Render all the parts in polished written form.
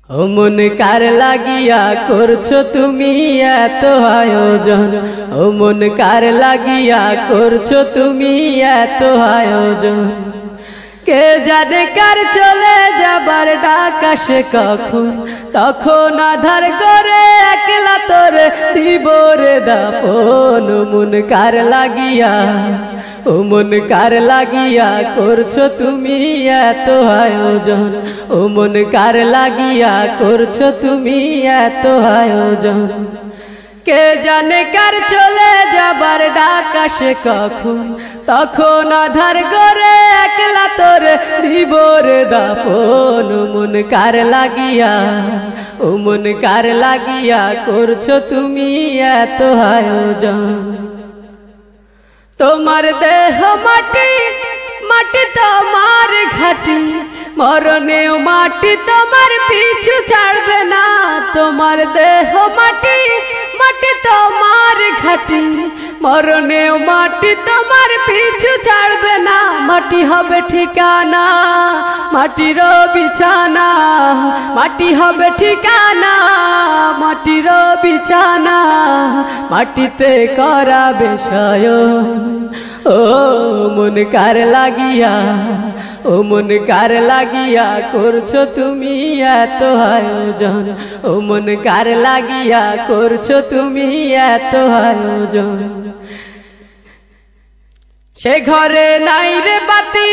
ও মন কার লাগিয়া করছো তুমি এত আয়োজন, ও মন কার লাগিয়া করছো তুমি এত আয়োজন। কে জানে কার চলে যাবার ডাক আসে কখন, তখন আধার করে একলা তোরে দিব রে দাফন। ও মন কার লাগিয়া, ও মন কার লাগিয়া করছো তুমি এত আয়োজন, ও মন কার লাগিয়া করছো তুমি এত আয়োজন। কে জানে কার চলে যাবার ডাক আসে কখন, তখন আধার করে একলা তোরে দিব রে দাফন। ও মন কার লাগিয়া, ও মন কার লাগিয়া করছো তুমি এত আয়োজন। তোমার দেহ মাটি, মাটি তোমার ঘাটি, মরণেও মাটি তোমার পিছু ছাড়বে না। তোমার দেহ মাটি, মাটি তোমার ঘাটি, মরণেও মাটি তোমার পিছু ছাড়বে না। মাটি হবে ঠিকানা, মাটির বিছানা, মাটি হবে ঠিকানা, মাটির বিছানা, মাটিতে করাবে শয়ন। ও মন কার লাগিয়া, ও মন কার লাগিয়া করছো তুমি এত আয়োজন, ও মন কার লাগিয়া করছো তুমি এত আয়োজন। সে ঘরে নাই রে বাতি,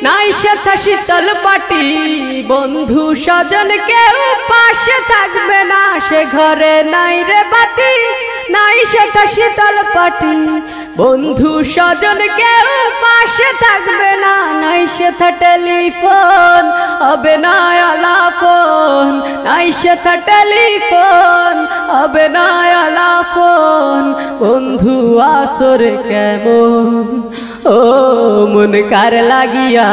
নাই সেথা শীতল পাটি, বন্ধু স্বজন কেউ পাশে থাকবে না। সে ঘরে নাই রে বাতি, নাই সেথা শীতল পাটি, বন্ধু স্বজন কেউ পাশে থাকবে না। নাই সেথা টেলিফোন হবে না আলাপন, নাই সেথা টেলিফোন হবে না আলাপন। বন্ধু আসরে কেমন, ও মন কার লাগিয়া,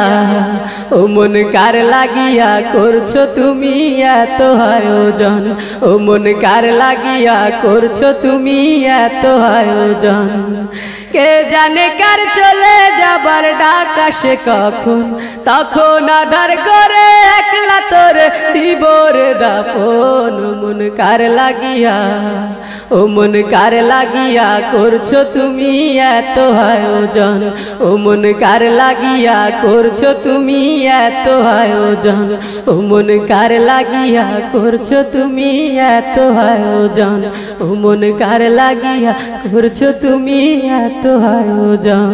ও মন কার লাগিয়া করছো তুমি এত আয়োজন, ও মন কার লাগিয়া করছো তুমি এত আয়োজন। কে জানে কার চলে যাবার ডাক আসে কখন, তখন আধার করে একলা তোরে দিব রে দাফন। ও মন কার লাগিয়া, ও মন কার লাগিয়া করছো তুমি এত আয়োজন, ও মন কার লাগিয়া করছো তুমি এত আয়োজন, ও মন কার লাগিয়া করছো তুমি এত আয়োজন, ও মন কার লাগিয়া করছো তুমি এত আয়োজন।